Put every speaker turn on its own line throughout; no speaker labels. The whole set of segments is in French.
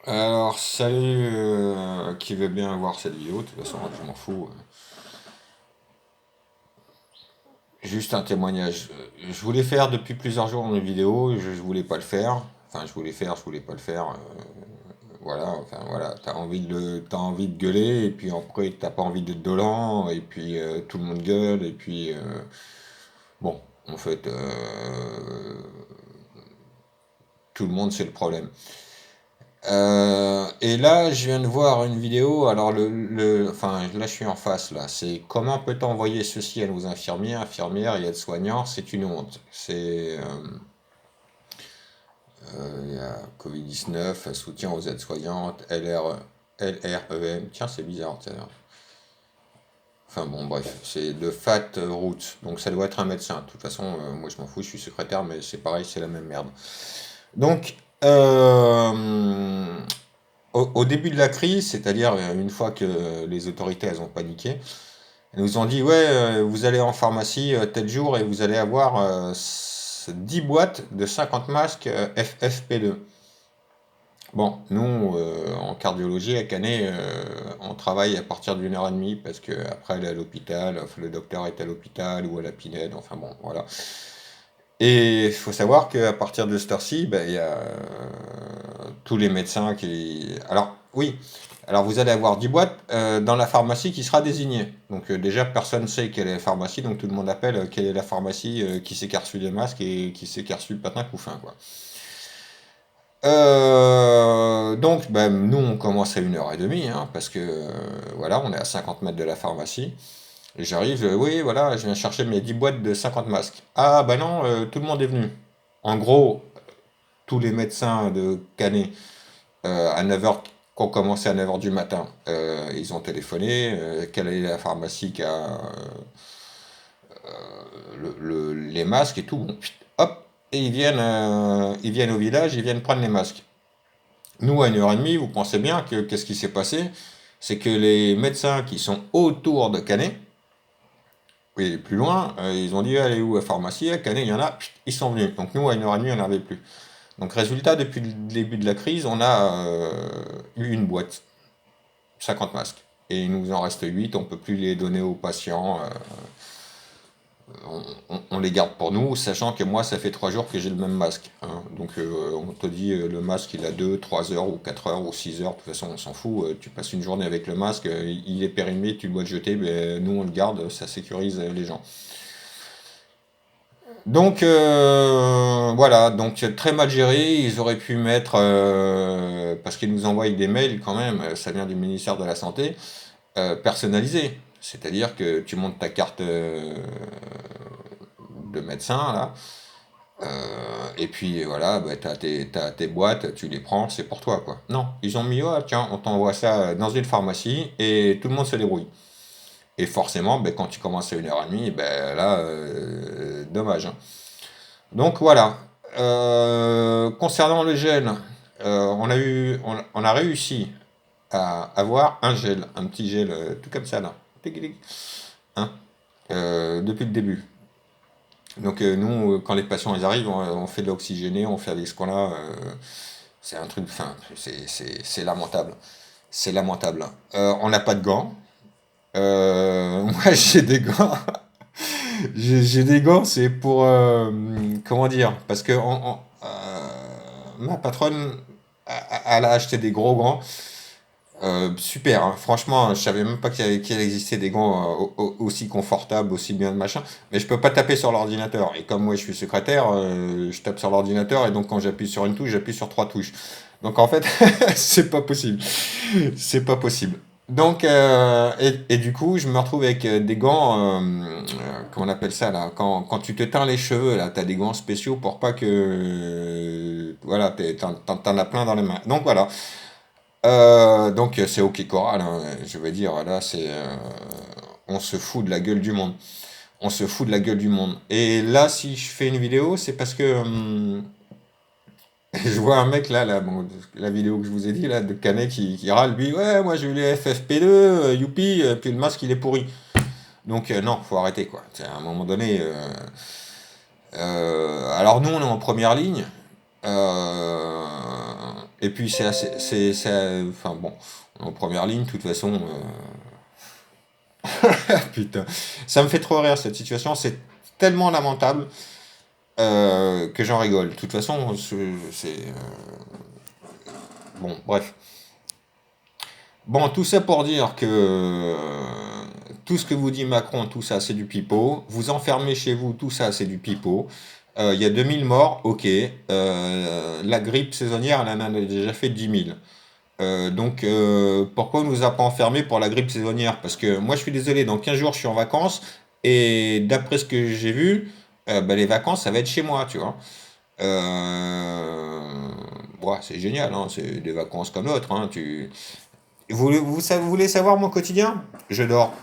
Alors, salut, qui veut bien voir cette vidéo, de toute façon, je m'en fous. Juste un témoignage. Je voulais faire depuis plusieurs jours une vidéo, je voulais pas le faire. Enfin, je voulais pas le faire. Voilà, enfin voilà, t'as envie de gueuler, et puis après, t'as pas envie d'être dolent, et puis tout le monde gueule, et puis bon, en fait, tout le monde, c'est le problème. Et là, je viens de voir une vidéo. Alors, enfin, là, je suis en face. Là, c'est comment peut-on envoyer ceci à nos infirmières et aides-soignants? C'est une honte. Il y a Covid-19, soutien aux aides-soignantes, LREM. Tiens, c'est bizarre. Tiens. Enfin bon, bref, c'est de Fat Roots. Donc, ça doit être un médecin. De toute façon, moi, je m'en fous. Je suis secrétaire, mais c'est pareil, c'est la même merde. Donc, au début de la crise, c'est-à-dire une fois que les autorités elles ont paniqué, elles nous ont dit ouais, vous allez en pharmacie tel jour et vous allez avoir 10 boîtes de 50 masques FFP2. Bon, nous en cardiologie à Canet, on travaille à partir d'une heure et demie parce que après elle est à l'hôpital, enfin, le docteur est à l'hôpital ou à la Pinède, enfin bon, voilà. Et il faut savoir qu'à partir de cette heure-ci, ben, il y a tous les médecins qui... Alors, oui, alors vous allez avoir 10 boîtes dans la pharmacie qui sera désignée. Donc déjà, personne ne sait quelle est la pharmacie, donc tout le monde appelle quelle est la pharmacie, qui c'est qui a reçu des masques et qui c'est qui a reçu le patin couffin, quoi. Donc, ben, nous, on commence à 1h30, hein, parce que, voilà, on est à 50 mètres de la pharmacie. Et j'arrive, oui, voilà, je viens chercher mes 10 boîtes de 50 masques. Ah, bah non, tout le monde est venu. En gros, tous les médecins de Canet, à 9h, qu'on commençait à 9h du matin, ils ont téléphoné, quelle est la pharmacie qui a les masques et tout. Bon, hop, et ils viennent au village, ils viennent prendre les masques. Nous, à 1h30, vous pensez bien que qu'est-ce qui s'est passé? C'est que les médecins qui sont autour de Canet, et plus loin, ils ont dit allez où la pharmacie? À Canet, il y en a, ils sont venus. Donc nous, à 1h30, on n'en avait plus. Donc résultat, depuis le début de la crise, on a eu une boîte, 50 masques. Et il nous en reste 8, on ne peut plus les donner aux patients. On les garde pour nous, sachant que moi, ça fait 3 jours que j'ai le même masque, hein. Donc on te dit, le masque, il a 2, 3 heures, ou 4 heures, ou 6 heures, de toute façon, on s'en fout. Tu passes une journée avec le masque, il est périmé, tu dois le jeter, mais nous, on le garde, ça sécurise les gens. Donc voilà, donc très mal géré, ils auraient pu mettre, parce qu'ils nous envoient des mails quand même, ça vient du ministère de la Santé, personnalisé. C'est-à-dire que tu montes ta carte de médecin, là, et puis voilà, bah, t'as tes boîtes, tu les prends, c'est pour toi, quoi. Non, ils ont mis, oh, tiens, on t'envoie ça dans une pharmacie, et tout le monde se débrouille. Et forcément, ben, quand tu commences à 1h30, ben là, dommage, hein. Donc voilà. Concernant le gel, on a réussi à avoir un gel, un petit gel tout comme ça là, tic, tic, hein, depuis le début. Donc nous, quand les patients ils arrivent, on fait de l'oxygéné, on fait avec ce qu'on a. C'est un truc, enfin, c'est lamentable. C'est lamentable. On n'a pas de gants. Moi j'ai des gants. J'ai des gants, c'est pour comment dire? Parce que ma patronne, elle a acheté des gros gants. Super, hein. Franchement, je savais même pas qu'il existait des gants aussi confortables, aussi bien de machin. Mais je peux pas taper sur l'ordinateur. Et comme moi je suis secrétaire, je tape sur l'ordinateur et donc quand j'appuie sur une touche, j'appuie sur 3 touches. Donc en fait, c'est pas possible. C'est pas possible. Donc, et du coup, je me retrouve avec des gants, comment on appelle ça là, quand tu te teins les cheveux, là, t'as des gants spéciaux pour pas que, voilà, t'en as plein dans les mains. Donc voilà. Donc c'est OK Coral, hein, je veux dire, là, on se fout de la gueule du monde. On se fout de la gueule du monde. Et là, si je fais une vidéo, c'est parce que je vois un mec là, bon, la vidéo que je vous ai dit là, de Canet qui râle, lui, ouais, moi j'ai eu les FFP2, youpi, puis le masque il est pourri. Donc non, faut arrêter quoi. C'est à un moment donné. Alors nous on est en première ligne. Euh, Et puis enfin bon, en première ligne, de toute façon, putain, ça me fait trop rire cette situation, c'est tellement lamentable que j'en rigole. De toute façon, bon, bref. Bon, tout ça pour dire que tout ce que vous dit Macron, tout ça, c'est du pipeau. Vous enfermez chez vous, tout ça, c'est du pipeau. Il y a 2000 morts, ok. La grippe saisonnière, elle en a déjà fait 10 000. Donc, pourquoi on nous a pas enfermés pour la grippe saisonnière? Parce que moi, je suis désolé, dans 15 jours, je suis en vacances. Et d'après ce que j'ai vu, bah, les vacances, ça va être chez moi, tu vois. Ouais, c'est génial, hein, c'est des vacances comme l'autre, hein, vous voulez savoir mon quotidien? Je dors.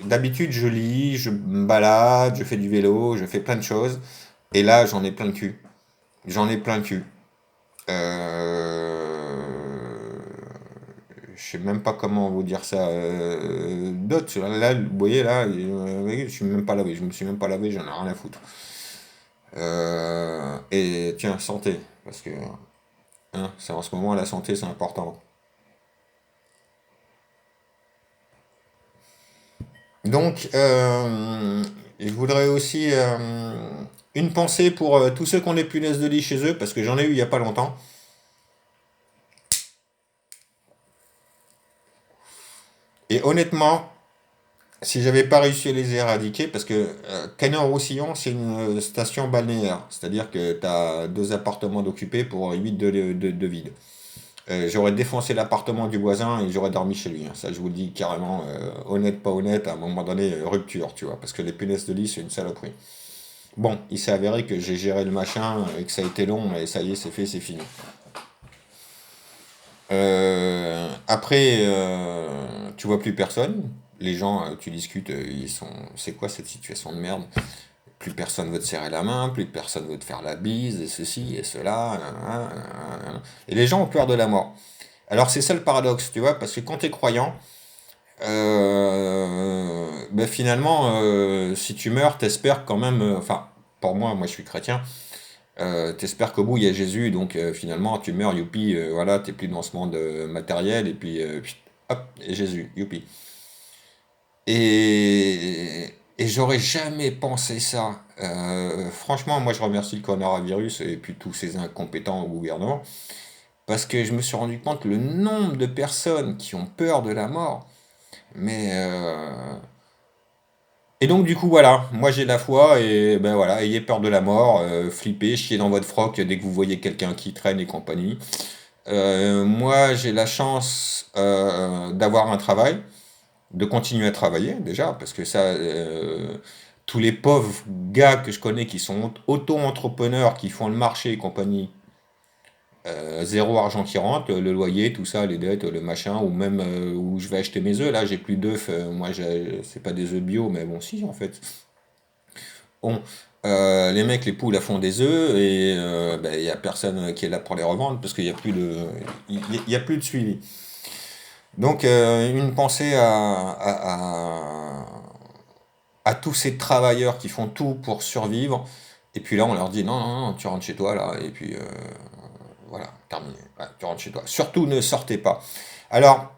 D'habitude, je lis, je me balade, je fais du vélo, je fais plein de choses. Et là, j'en ai plein le cul. J'en ai plein le cul. Je sais même pas comment vous dire ça d'autre. Là, vous voyez, là, je suis même pas lavé. Je me suis même pas lavé, j'en ai rien à foutre. Et tiens, santé. Parce que hein, c'est en ce moment, la santé, c'est important. Donc, je voudrais aussi une pensée pour tous ceux qui ont des punaises de lit chez eux, parce que j'en ai eu il y a pas longtemps. Et honnêtement, si j'avais pas réussi à les éradiquer, parce que Canet-en-Roussillon, c'est une station balnéaire, c'est-à-dire que tu as deux appartements d'occupés pour 8 de vide. J'aurais défoncé l'appartement du voisin et j'aurais dormi chez lui, hein. Ça, je vous le dis carrément, honnête, pas honnête, à un moment donné, rupture, tu vois, parce que les punaises de lit, c'est une saloperie. Bon, il s'est avéré que j'ai géré le machin et que ça a été long, mais ça y est, c'est fait, c'est fini. Après, tu vois plus personne. Les gens, tu discutes, ils sont. C'est quoi cette situation de merde? Plus personne veut te serrer la main, plus personne veut te faire la bise, et ceci, et cela. Et les gens ont peur de la mort. Alors c'est ça le paradoxe, tu vois, parce que quand tu es croyant, ben finalement, si tu meurs, t'espères quand même. Enfin, pour moi, moi je suis chrétien. T'espères qu'au bout il y a Jésus, donc finalement tu meurs, youpi, voilà, t'es plus dans ce monde matériel, et puis hop, et Jésus, youpi. Et j'aurais jamais pensé ça. Franchement, moi je remercie le coronavirus et puis tous ces incompétents au gouvernement, parce que je me suis rendu compte le nombre de personnes qui ont peur de la mort. Mais et donc du coup voilà, moi j'ai la foi et ben voilà, ayez peur de la mort, flippez, chiez dans votre froc dès que vous voyez quelqu'un qui traîne et compagnie. Moi j'ai la chance d'avoir un travail, de continuer à travailler déjà, parce que ça, tous les pauvres gars que je connais qui sont auto-entrepreneurs, qui font le marché et compagnie, zéro argent qui rentre, le loyer, tout ça, les dettes, le machin, ou même où je vais acheter mes œufs, là j'ai plus d'œufs, moi c'est pas des œufs bio, mais bon si en fait. Bon, les mecs, les poules, elles font des œufs et ben, il y a personne qui est là pour les revendre parce qu'il y a plus il y a plus de suivi. Donc une pensée à tous ces travailleurs qui font tout pour survivre. Et puis là, on leur dit non, non, non, tu rentres chez toi là. Et puis voilà, terminé. Ouais, tu rentres chez toi. Surtout ne sortez pas. Alors,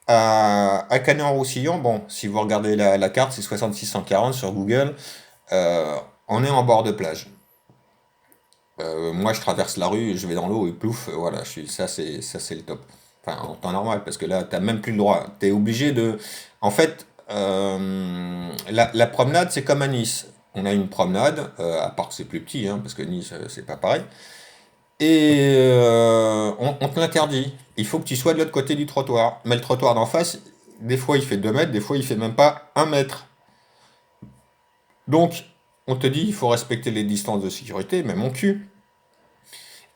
à Canet-en-Roussillon, bon, si vous regardez la carte, c'est 6640 sur Google. On est en bord de plage. Moi, je traverse la rue, je vais dans l'eau et plouf, voilà, ça c'est le top. Enfin, en temps normal, parce que là, t'as même plus le droit. T'es obligé de. En fait, la promenade, c'est comme à Nice. On a une promenade, à part que c'est plus petit, hein, parce que Nice, c'est pas pareil. Et on te l'interdit. Il faut que tu sois de l'autre côté du trottoir. Mais le trottoir d'en face, des fois il fait 2 mètres, des fois il fait même pas 1 mètre. Donc, on te dit, il faut respecter les distances de sécurité, mais mon cul.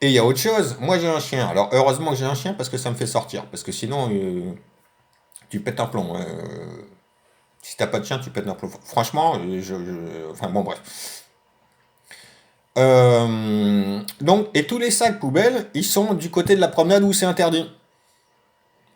Et il y a autre chose, moi j'ai un chien. Alors heureusement que j'ai un chien parce que ça me fait sortir. Parce que sinon, tu pètes un plomb, hein. Si t'as pas de chien, tu pètes un plomb. Franchement, enfin bon, bref. Donc, et tous les sacs poubelles, ils sont du côté de la promenade où c'est interdit.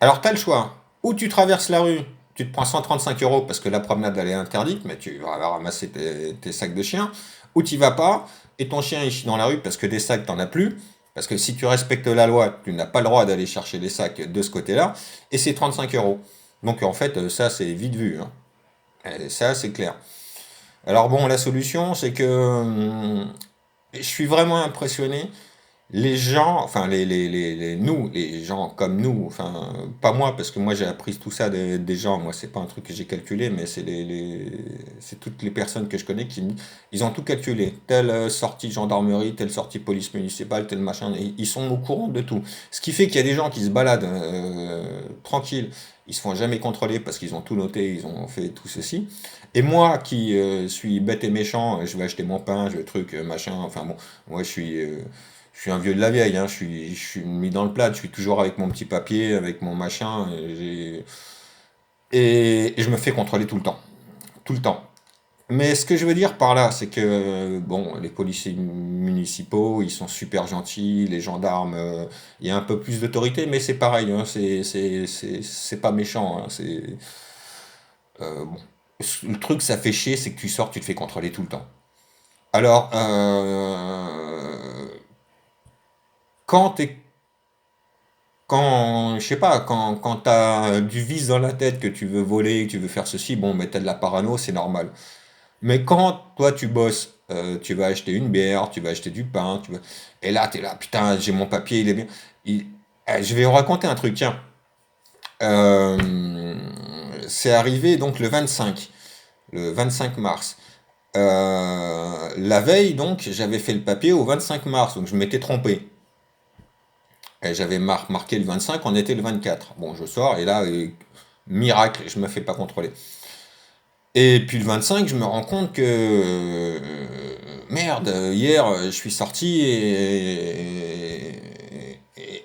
Alors t'as le choix. Ou tu traverses la rue, tu te prends 135 € parce que la promenade elle est interdite, mais tu vas ramasser tes sacs de chien. Ou tu vas pas, et ton chien il chie dans la rue parce que des sacs t'en as plus. Parce que si tu respectes la loi, tu n'as pas le droit d'aller chercher les sacs de ce côté-là, et c'est 35 euros. Donc en fait, ça c'est vite vu, hein. Et ça c'est clair. Alors bon, la solution, c'est que je suis vraiment impressionné. Les gens, enfin nous, les gens comme nous, enfin pas moi parce que moi j'ai appris tout ça des gens, moi c'est pas un truc que j'ai calculé, mais c'est toutes les personnes que je connais ils ont tout calculé, telle sortie gendarmerie, telle sortie police municipale, tel machin, ils sont au courant de tout. Ce qui fait qu'il y a des gens qui se baladent tranquilles, ils se font jamais contrôler parce qu'ils ont tout noté, ils ont fait tout ceci. Et moi qui suis bête et méchant, je vais acheter mon pain, je vais truc machin, enfin bon, moi je suis un vieux de la vieille, hein, je suis mis dans le plat, je suis toujours avec mon petit papier, avec mon machin, et je me fais contrôler tout le temps. Tout le temps. Mais ce que je veux dire par là, c'est que, bon, les policiers municipaux, ils sont super gentils, les gendarmes, il y a un peu plus d'autorité, mais c'est pareil, hein, c'est pas méchant, hein, bon. Le truc, ça fait chier, c'est que tu sors, tu te fais contrôler tout le temps. Alors, quand t'es quand, je sais pas, quand t'as du vice dans la tête, que tu veux voler, que tu veux faire ceci, bon, mais t'as de la parano, c'est normal. Mais quand toi tu bosses, tu vas acheter une bière, tu vas acheter du pain, et là t'es là, putain, j'ai mon papier, il est bien. Je vais vous raconter un truc, tiens. Euh, c'est arrivé donc le 25 mars. La veille, donc, j'avais fait le papier au 25 mars, donc je m'étais trompé. Et j'avais marqué le 25, on était le 24. Bon, je sors et là, miracle, je me fais pas contrôler. Et puis le 25, je me rends compte que merde, hier je suis sorti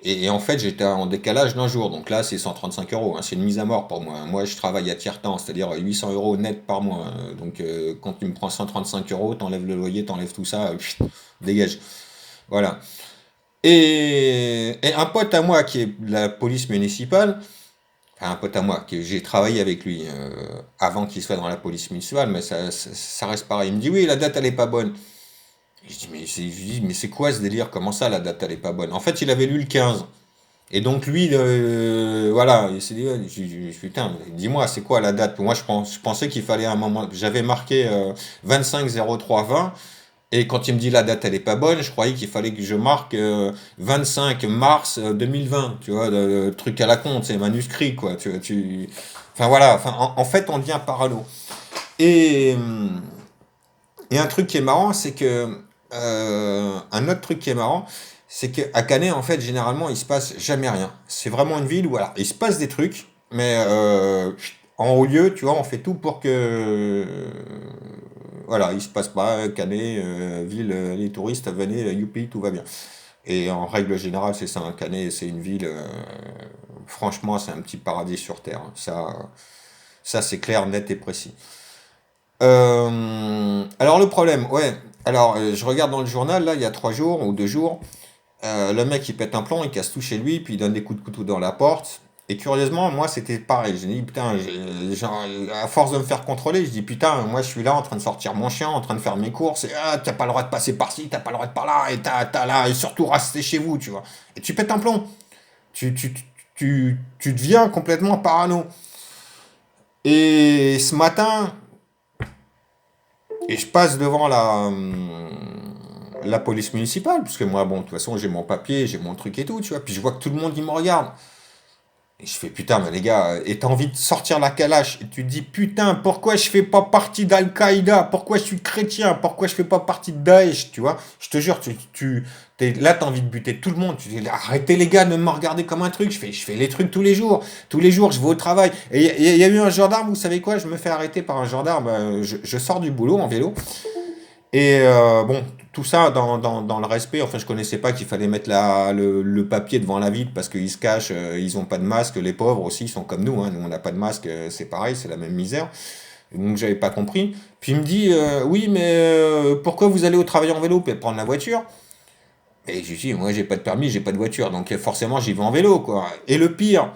et en fait j'étais en décalage d'un jour. Donc là, c'est 135 euros, hein, c'est une mise à mort pour moi. Moi, je travaille à tiers-temps, c'est-à-dire 800 euros net par mois, hein. Donc quand tu me prends 135 euros, t'enlèves le loyer, t'enlèves tout ça, dégage. Voilà. Et un pote à moi qui est de la police municipale, enfin un pote à moi, que j'ai travaillé avec lui avant qu'il soit dans la police municipale, mais ça reste pareil. Il me dit oui, la date elle est pas bonne. Je dis, mais c'est quoi ce délire? Comment ça la date elle est pas bonne? En fait, il avait lu le 15. Et donc lui, voilà, il s'est dit, ouais, putain, dis-moi, c'est quoi la date? Moi, je pensais qu'il fallait un moment. J'avais marqué 25-03-20. Et quand il me dit la date elle est pas bonne, je croyais qu'il fallait que je marque 25 mars 2020, tu vois, le truc à la con, c'est manuscrit, quoi. Enfin voilà, enfin, en fait, on devient parano. Et, et un truc qui est marrant, c'est que un autre truc qui est marrant, c'est qu'à Canet, en fait, généralement, il se passe jamais rien. C'est vraiment une ville où, voilà, il se passe des trucs, mais en haut lieu, tu vois, on fait tout pour que voilà, il se passe pas, Canet, ville, les touristes, venez, youpi, tout va bien. Et en règle générale, c'est ça, hein, Canet, c'est une ville, franchement, c'est un petit paradis sur Terre, hein. Ça c'est clair, net et précis. Alors le problème, ouais, alors je regarde dans le journal, là, il y a 3 jours ou 2 jours, le mec il pète un plomb, il casse tout chez lui, puis il donne des coups de couteau dans la porte. Et curieusement, moi c'était pareil. J'ai dit putain, genre, à force de me faire contrôler, je dis putain, moi je suis là en train de sortir mon chien, en train de faire mes courses, et ah, t'as pas le droit de passer par-ci, t'as pas le droit de par là, et t'as là, et surtout rester chez vous, tu vois. Et tu pètes un plomb. Tu deviens complètement parano. Et ce matin, et je passe devant la police municipale, puisque moi, bon, de toute façon, j'ai mon papier, j'ai mon truc et tout, tu vois. Puis je vois que tout le monde, il me regarde. Et je fais putain, mais les gars, et t'as envie de sortir la calache, et tu te dis putain, pourquoi je fais pas partie d'Al-Qaïda? Pourquoi je suis chrétien? Pourquoi je fais pas partie de Daesh? Tu vois, je te jure, là, t'as envie de buter tout le monde. Tu dis, arrêtez les gars de me regarder comme un truc. Je fais les trucs tous les jours. Tous les jours, je vais au travail. Et il y a eu un gendarme, vous savez quoi? Je me fais arrêter par un gendarme. Je sors du boulot en vélo. Et bon, tout ça dans le respect. Enfin, je connaissais pas qu'il fallait mettre le papier devant la vitre parce qu'ils se cachent, ils ont pas de masque. Les pauvres aussi, ils sont comme nous, hein. Nous, on n'a pas de masque, c'est pareil, c'est la même misère. Donc, j'avais pas compris. Puis il me dit, oui, mais pourquoi vous allez au travail en vélo, puis prendre la voiture? Et je lui dis, moi, j'ai pas de permis, j'ai pas de voiture, donc forcément, j'y vais en vélo, quoi. Et le pire,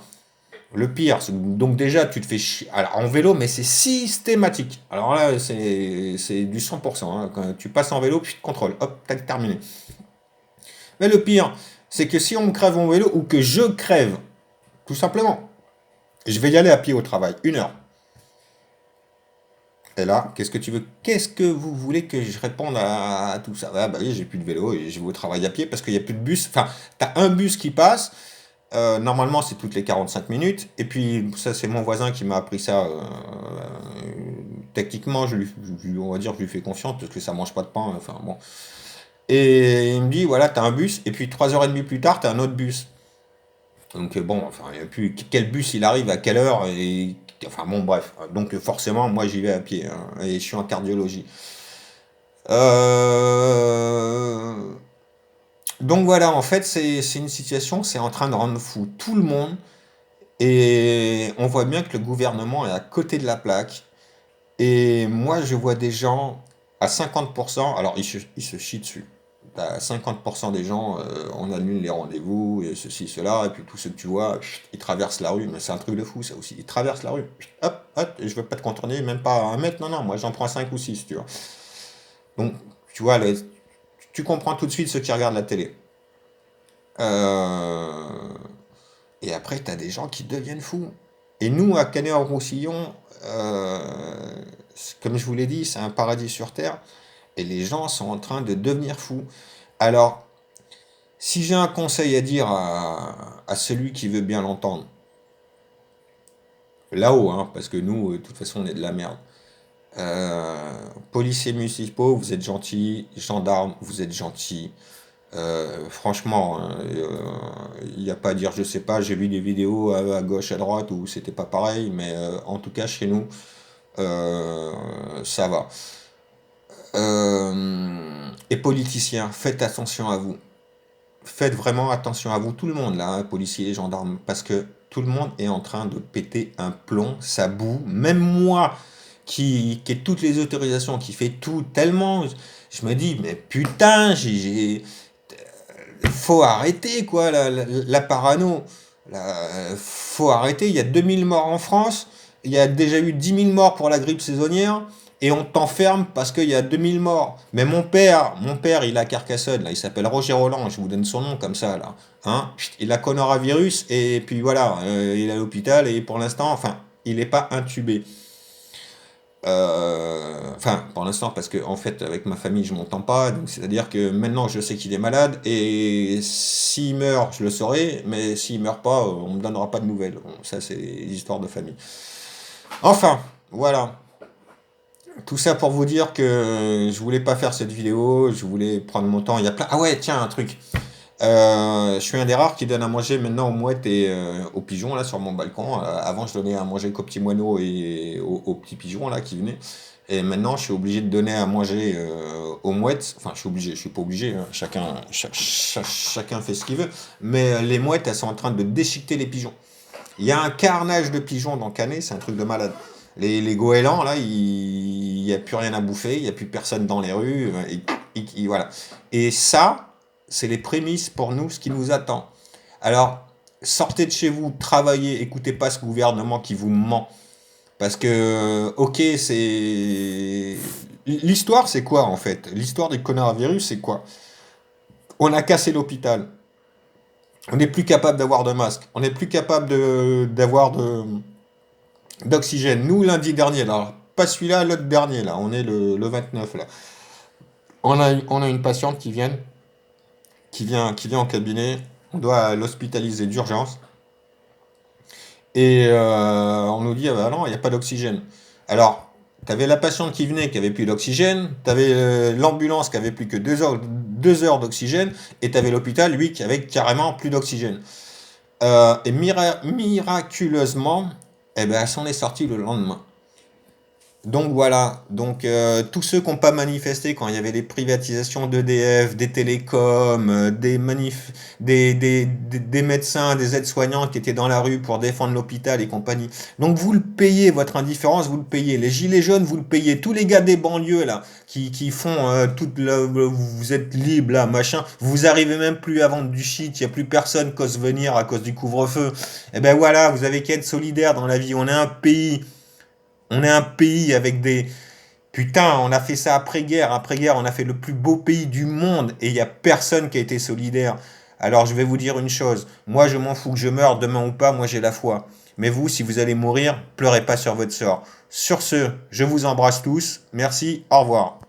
donc déjà, tu te fais chier alors, en vélo, mais c'est systématique. Alors là, c'est du 100%, hein. Quand tu passes en vélo, puis tu te contrôles. Hop, tac, terminé. Mais le pire, c'est que si on me crève mon vélo ou que je crève, tout simplement, je vais y aller à pied au travail, 1 heure. Et là, qu'est-ce que tu veux? Qu'est-ce que vous voulez que je réponde à tout ça? Ah bah oui, j'ai plus de vélo et je vais au travail à pied parce qu'il n'y a plus de bus. Enfin, t'as un bus qui passe. Normalement, c'est toutes les 45 minutes. Et puis, ça, c'est mon voisin qui m'a appris ça. Techniquement, on va dire que je lui fais confiance parce que ça mange pas de pain. Enfin, bon. Et il me dit, voilà, t'as un bus. Et puis, 3h30 plus tard, t'as un autre bus. Donc, bon, enfin, il n'y a plus quel bus il arrive à quelle heure. Enfin, bon, bref. Donc, forcément, moi, j'y vais à pied, hein, et je suis en cardiologie. Euh, Donc, voilà, en fait, c'est une situation, c'est en train de rendre fou tout le monde. Et on voit bien que le gouvernement est à côté de la plaque. Et moi, je vois des gens à 50%, alors ils se chient dessus. À 50% des gens, on annule les rendez-vous, et ceci, cela, et puis tous ceux que tu vois, chut, ils traversent la rue, mais c'est un truc de fou ça aussi. Ils traversent la rue, chut, hop, hop, et je veux pas te contourner, même pas à 1 mètre, non, non, moi j'en prends 5 ou 6, tu vois. Donc, tu vois, tu comprends tout de suite ceux qui regardent la télé. Euh, Et après, tu as des gens qui deviennent fous. Et nous, à Canet-en-Roussillon, comme je vous l'ai dit, c'est un paradis sur Terre. Et les gens sont en train de devenir fous. Alors, si j'ai un conseil à dire à celui qui veut bien l'entendre, là-haut, hein, parce que nous, de toute façon, on est de la merde. Euh, Policiers municipaux, vous êtes gentils. Gendarmes, vous êtes gentils. Franchement, hein, il n'y a pas à dire, je sais pas, j'ai vu des vidéos à gauche, à droite où c'était pas pareil, mais en tout cas chez nous, ça va. Et politiciens, faites attention à vous. Faites vraiment attention à vous, tout le monde là, hein, policiers, gendarmes, parce que tout le monde est en train de péter un plomb, ça boue. Même moi, qui ai toutes les autorisations, qui fait tout, tellement, je me dis, mais putain, faut arrêter quoi la parano. Faut arrêter. Il y a 2000 morts en France. Il y a déjà eu 10 000 morts pour la grippe saisonnière. Et on t'enferme parce qu'il y a 2000 morts. Mais mon père, il a Carcassonne, là, il s'appelle Roger Roland, je vous donne son nom comme ça, là. Hein? Il a coronavirus, et puis voilà, il est à l'hôpital, et pour l'instant, enfin, il n'est pas intubé. Enfin, pour l'instant, parce que en fait, avec ma famille, je m'entends pas. Donc, c'est-à-dire que maintenant, je sais qu'il est malade, et s'il meurt, je le saurai. Mais s'il meurt pas, on me donnera pas de nouvelles. Bon, ça, c'est des histoires de famille. Enfin, voilà. Tout ça pour vous dire que je voulais pas faire cette vidéo. Je voulais prendre mon temps. Il y a plein. Ah ouais, tiens, un truc. Je suis un des rares qui donne à manger maintenant aux mouettes et aux pigeons là sur mon balcon. Avant, je donnais à manger qu'aux petits moineaux et aux petits pigeons là qui venaient. Et maintenant, je suis obligé de donner à manger aux mouettes. Enfin, je suis obligé, je suis pas obligé, hein. Chacun fait ce qu'il veut. Mais les mouettes, elles sont en train de déchiqueter les pigeons. Il y a un carnage de pigeons dans Canet, c'est un truc de malade. Les goélands, là, il n'y a plus rien à bouffer, il n'y a plus personne dans les rues. Voilà. Et ça, c'est les prémices pour nous, ce qui nous attend. Alors, sortez de chez vous, travaillez, écoutez pas ce gouvernement qui vous ment. Parce que, ok, c'est... L'histoire, c'est quoi, en fait? L'histoire du coronavirus, c'est quoi? On a cassé l'hôpital. On n'est plus capable d'avoir de masques. On n'est plus capable d'avoir d'oxygène. Nous, lundi dernier, là, pas celui-là, l'autre dernier, là, on est le 29, là. On a une patiente qui vient en cabinet. On doit l'hospitaliser d'urgence. Et on nous dit, ah bah non, il n'y a pas d'oxygène. Alors, tu avais la patiente qui venait qui avait plus d'oxygène, tu avais l'ambulance qui avait plus que 2 heures d'oxygène, et tu avais l'hôpital, lui, qui avait carrément plus d'oxygène. Et miraculeusement, eh ben, elle s'en est sortie le lendemain. Donc voilà, donc tous ceux qui n'ont pas manifesté quand il y avait les privatisations d'EDF, des télécoms, des médecins, des aides-soignants qui étaient dans la rue pour défendre l'hôpital et compagnie. Donc vous le payez, votre indifférence, vous le payez. Les gilets jaunes, vous le payez. Tous les gars des banlieues là, qui font vous êtes libre là, machin, vous arrivez même plus à vendre du shit, il n'y a plus personne qui ose venir à cause du couvre-feu. Et ben voilà, vous avez qu'à être solidaire dans la vie. On est un pays avec Putain, on a fait ça après-guerre. Après-guerre, on a fait le plus beau pays du monde et il n'y a personne qui a été solidaire. Alors je vais vous dire une chose. Moi, je m'en fous que je meure demain ou pas. Moi, j'ai la foi. Mais vous, si vous allez mourir, pleurez pas sur votre sort. Sur ce, je vous embrasse tous. Merci. Au revoir.